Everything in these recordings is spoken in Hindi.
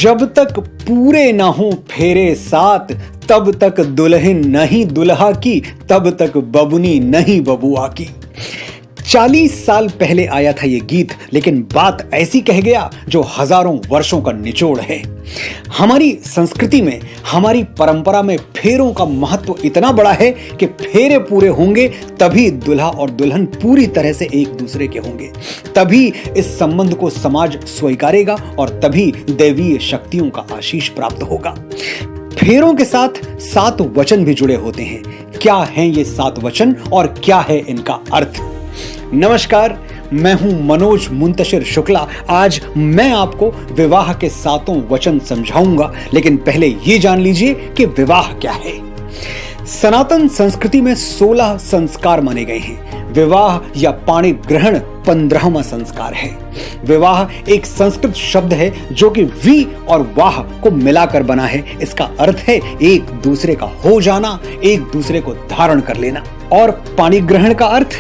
जब तक पूरे ना हो फेरे साथ, तब तक दुल्हन नहीं दुल्हा की, तब तक बबुनी नहीं बबुआ की। 40 साल पहले आया था ये गीत, लेकिन बात ऐसी कह गया जो हजारों वर्षों का निचोड़ है। हमारी संस्कृति में, हमारी परंपरा में फेरों का महत्व इतना बड़ा है कि फेरे पूरे होंगे तभी दुल्हा और दुल्हन पूरी तरह से एक दूसरे के होंगे, तभी इस संबंध को समाज स्वीकारेगा और तभी दैवीय शक्तियों का आशीष प्राप्त होगा। फेरों के साथ 7 वचन भी जुड़े होते हैं। क्या हैं ये 7 वचन और क्या है इनका अर्थ? नमस्कार, मैं हूं मनोज मुंतशिर शुक्ला। आज मैं आपको विवाह के 7 वचन समझाऊंगा, लेकिन पहले ये जान लीजिए कि विवाह क्या है। सनातन संस्कृति में 16 संस्कार माने गए हैं। विवाह या पाणी ग्रहण 15वां संस्कार है। विवाह एक संस्कृत शब्द है जो कि वी और वाह को मिलाकर बना है। इसका अर्थ है एक दूसरे का हो जाना, एक दूसरे को धारण कर लेना। और पाणी ग्रहण का अर्थ,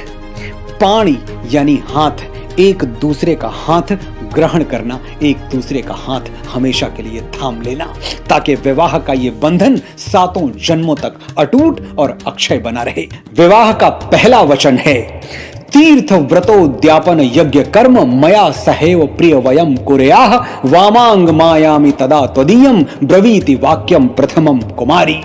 पाणी यानी हाथ, एक दूसरे का हाथ ग्रहण करना, एक दूसरे का हाथ हमेशा के लिए थाम लेना, ताकि विवाह का ये बंधन 7 जन्मों तक अटूट और अक्षय बना रहे। विवाह का पहला वचन है, तीर्थ व्रतोद्यापन यज्ञ कर्म मया सहैव प्रिय वयम कुर्याः वामांग मायामि तदा त्वदीयम ब्रवीति वाक्यम प्रथमम कुमारी।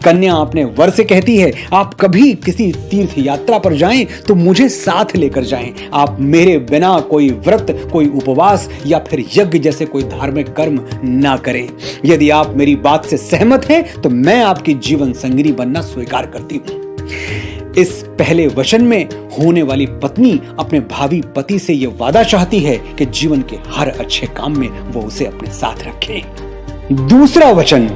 कन्या अपने वर से कहती है, आप कभी किसी तीर्थ यात्रा पर जाएं तो मुझे साथ लेकर जाएं। आप मेरे बिना कोई व्रत, कोई उपवास या फिर यज्ञ जैसे कोई धार्मिक कर्म ना करें। यदि आप मेरी बात से सहमत हैं तो मैं आपकी जीवन संगिनी बनना स्वीकार करती हूं। इस पहले वचन में होने वाली पत्नी अपने भावी पति से यह वादा चाहती है कि जीवन के हर अच्छे काम में वो उसे अपने साथ रखे। दूसरा वचन,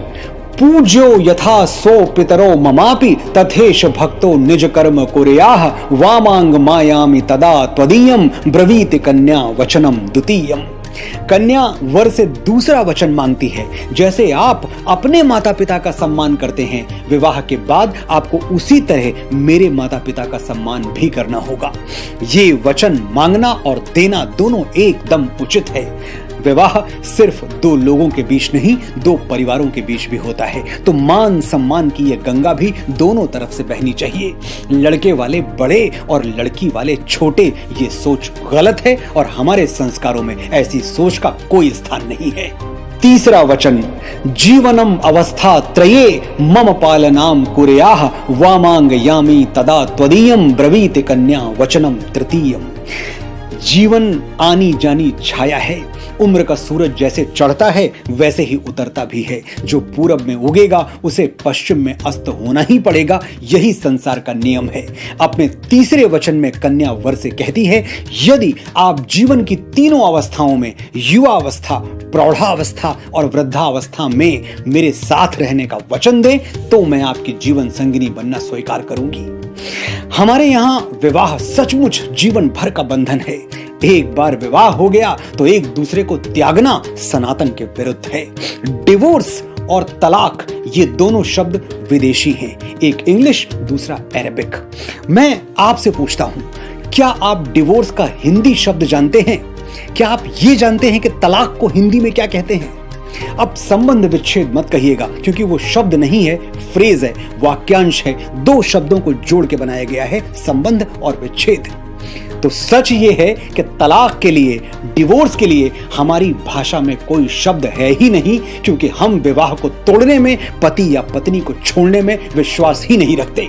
पूज्यो यथा सो पितरो ममापि तथेश भक्तो निज कर्म कुर्याः वामांग मायामि तदा त्वदीयम ब्रवीति कन्या वचनम द्वितीयम। कन्या वर से दूसरा वचन मांगती है। जैसे आप अपने माता पिता का सम्मान करते हैं, विवाह के बाद आपको उसी तरह मेरे माता पिता का सम्मान भी करना होगा। ये वचन मांगना और देना दोनों एकदम उचित है। विवाह सिर्फ 2 लोगों के बीच नहीं, 2 परिवारों के बीच भी होता है। तो मान सम्मान की यह गंगा भी दोनों तरफ से बहनी चाहिए। लड़के वाले बड़े और लड़की वाले छोटे, ये सोच गलत है और हमारे संस्कारों में ऐसी सोच का कोई स्थान नहीं है। तीसरा वचन, जीवनम अवस्था त्रये मम पालनाम कुर्याः वामांग यामि तदा त्वदीयम ब्रवीति कन्या वचनम तृतीयम। जीवन आनी जानी छाया है। उम्र का सूरज जैसे चढ़ता है वैसे ही उतरता भी है। जो पूरब में उगेगा उसे पश्चिम में अस्त होना ही पड़ेगा। यही संसार का नियम है। अपने तीसरे वचन में कन्या वर से कहती है, यदि आप जीवन की तीनों अवस्थाओं में, युवावस्था, प्रौढ़ावस्था और वृद्धावस्था में मेरे साथ रहने का वचन दें तो मैं आपकी जीवन संगिनी बनना स्वीकार करूंगी। हमारे यहां विवाह सचमुच जीवन भर का बंधन है। एक बार विवाह हो गया तो एक दूसरे को त्यागना सनातन के विरुद्ध है। डिवोर्स और तलाक ये दोनों शब्द विदेशी हैं, एक इंग्लिश, दूसरा अरेबिक। मैं आपसे पूछता हूं, क्या आप डिवोर्स का हिंदी शब्द जानते हैं? क्या आप ये जानते हैं कि तलाक को हिंदी में क्या कहते हैं? अब संबंध विच्छेद मत कहिएगा, क्योंकि वो शब्द नहीं है, फ्रेज है, वाक्यांश है। 2 शब्दों को जोड़ के बनाया गया है, संबंध और विच्छेद। तो सच ये है कि तलाक के लिए, डिवोर्स के लिए हमारी भाषा में कोई शब्द है ही नहीं, क्योंकि हम विवाह को तोड़ने में, पति या पत्नी को छोड़ने में विश्वास ही नहीं रखते।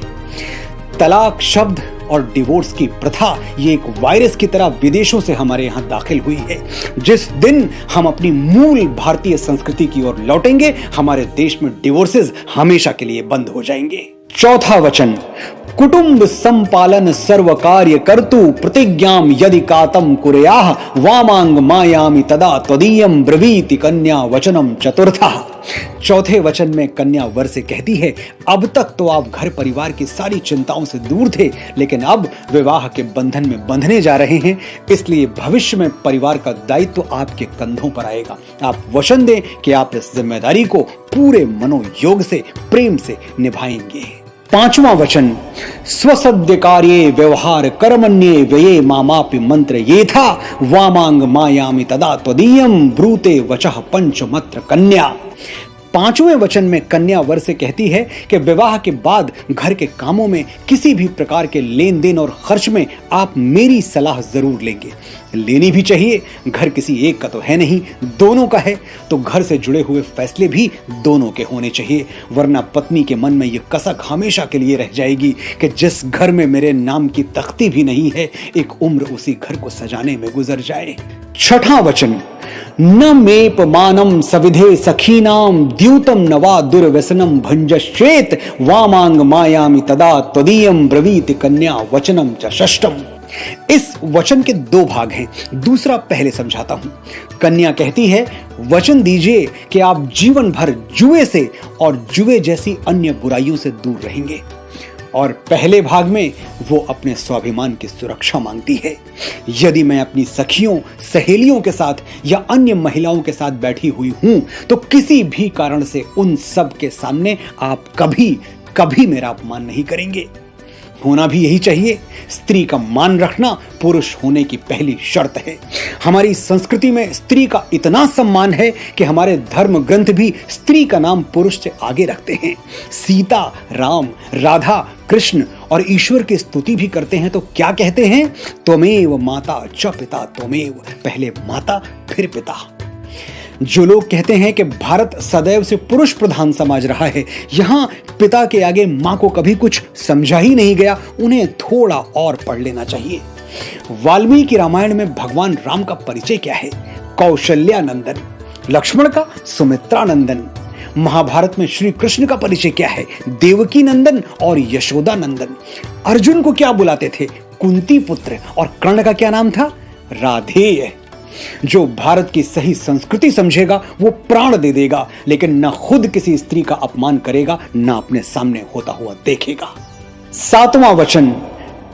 तलाक शब्द और डिवोर्स की प्रथा ये एक वायरस की तरह विदेशों से हमारे यहां दाखिल हुई है। जिस दिन हम अपनी मूल भारतीय संस्कृति की ओर लौटेंगे, हमारे देश में डिवोर्सेस हमेशा के लिए बंद हो जाएंगे। चौथा वचन, कुटुंब संपालन सर्व कार्य कर्तु प्रतिज्ञाम यदि कातम कुर्याः वामांग मायामि तदा त्वदीयम ब्रवीति कन्या वचनम चतुर्थः। चौथे वचन में कन्या वर से कहती है, अब तक तो आप घर परिवार की सारी चिंताओं से दूर थे, लेकिन अब विवाह के बंधन में बंधने जा रहे हैं, इसलिए भविष्य में परिवार का दायित्व आपके कंधों पर आएगा। आप वचन दें कि आप इस जिम्मेदारी को पूरे मनोयोग से, प्रेम से निभाएंगे। 5वां वचन, स्वसद्य कार्ये व्यवहार कर्मण्ये व्यये मामापि मंत्र ये था वामांग मायामि तदा त्वदीयम ब्रूते वचः पंचमत्र कन्या। 5वें वचन में कन्या वर से कहती है कि विवाह के बाद घर के कामों में किसी भी प्रकार के लेन देन और खर्च में आप मेरी सलाह जरूर लेंगे। लेनी भी चाहिए, घर किसी एक का तो है नहीं, दोनों का है, तो घर से जुड़े हुए फैसले भी दोनों के होने चाहिए, वरना पत्नी के मन में ये कसक हमेशा के लिए रह जाएगी कि जिस घर में मेरे नाम की तख्ती भी नहीं है, एक उम्र उसी घर को सजाने में गुजर जाए। 6वां वचन, न मेपमानम सविधे सखीनाम द्यूतम नवा दुर्व्यसनम भंजश्चेत वामांग मायामि तदा त्वदीयम ब्रवीति कन्या वचनम च षष्ठम। इस वचन के 2 भाग हैं, दूसरा पहले समझाता हूं। कन्या कहती है, वचन दीजिए कि आप जीवन भर जुए से और जुए जैसी अन्य बुराइयों से दूर रहेंगे। और पहले भाग में वो अपने स्वाभिमान की सुरक्षा मांगती है। यदि मैं अपनी सखियों, सहेलियों के साथ या अन्य महिलाओं के साथ बैठी हुई हूं तो किसी भी कारण से उन सब के सामने आप कभी मेरा अपमान नहीं करेंगे। होना भी यही चाहिए। स्त्री का मान रखना पुरुष होने की पहली शर्त है। हमारी संस्कृति में स्त्री का इतना सम्मान है कि हमारे धर्म ग्रंथ भी स्त्री का नाम पुरुष से आगे रखते हैं। सीता, राम, राधा, कृष्ण और ईश्वर की स्तुति भी करते हैं तो क्या कहते हैं? त्वमेव माता च पिता त्वमेव, पहले माता फिर पिता। जो लोग कहते हैं कि भारत सदैव से पुरुष प्रधान समाज रहा है, यहां पिता के आगे मां को कभी कुछ समझा ही नहीं गया, उन्हें थोड़ा और पढ़ लेना चाहिए। वाल्मीकि रामायण में भगवान राम का परिचय क्या है? कौशल्या नंदन। लक्ष्मण का सुमित्रा नंदन। महाभारत में श्री कृष्ण का परिचय क्या है? देवकी नंदन और यशोदा नंदन। अर्जुन को क्या बुलाते थे? कुंती पुत्र। और कर्ण का क्या नाम था? राधेय। जो भारत की सही संस्कृति समझेगा वो प्राण दे देगा, लेकिन न खुद किसी स्त्री का अपमान करेगा, न अपने सामने होता हुआ देखेगा। 7वां वचन,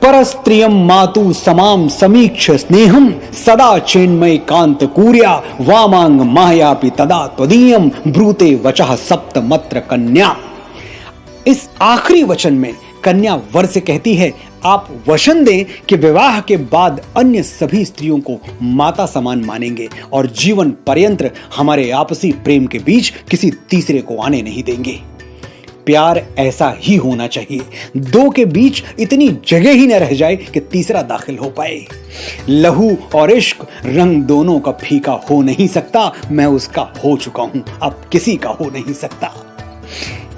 परस्त्रियम मातु समाम समीक्ष स्नेहम सदा चेन्मय कांत कूर्या वामांग मायापि तदा त्वदीयम ब्रूते वचः सप्तमत्र कन्या। इस आखिरी वचन में कन्या वर से कहती है, आप वचन दें कि विवाह के बाद अन्य सभी स्त्रियों को माता समान मानेंगे और जीवन पर्यंत हमारे आपसी प्रेम के बीच किसी तीसरे को आने नहीं देंगे। प्यार ऐसा ही होना चाहिए, 2 के बीच इतनी जगह ही न रह जाए कि तीसरा दाखिल हो पाए। लहू और इश्क रंग दोनों का फीका हो नहीं सकता, मैं उसका हो चुका हूं, अब किसी का हो नहीं सकता।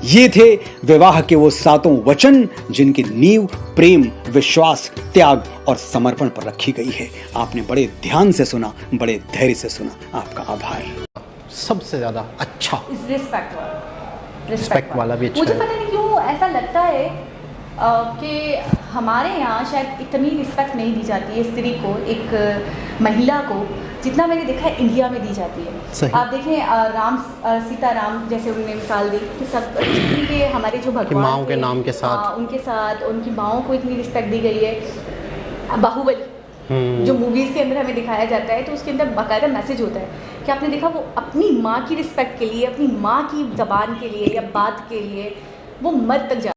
ये थे विवाह के वो 7 वचन जिनकी नींव प्रेम, विश्वास, त्याग और समर्पण पर रखी गई है। आपने बड़े ध्यान से सुना, बड़े धैर्य से सुना, आपका आभार। सबसे ज्यादा अच्छा रिस्पेक्ट वाला भी अच्छा मुझे पता नहीं क्यों ऐसा लगता है कि हमारे यहाँ शायद इतनी रिस्पेक्ट नहीं दी जाती है स्त्री को, एक महिला को, जितना मैंने देखा है इंडिया में दी जाती है। आप देखें सीता राम जैसे उन्होंने मिसाल दी कि सब के हमारे जो भगवान माँओं के नाम के साथ उनके साथ उनकी माँओं को इतनी रिस्पेक्ट दी गई है। बाहुबली जो मूवीज़ के अंदर हमें दिखाया जाता है तो उसके अंदर बाकायदा मैसेज होता है कि आपने देखा वो अपनी माँ की रिस्पेक्ट के लिए, अपनी माँ की ज़बान के लिए या बात के लिए वो मर तक जा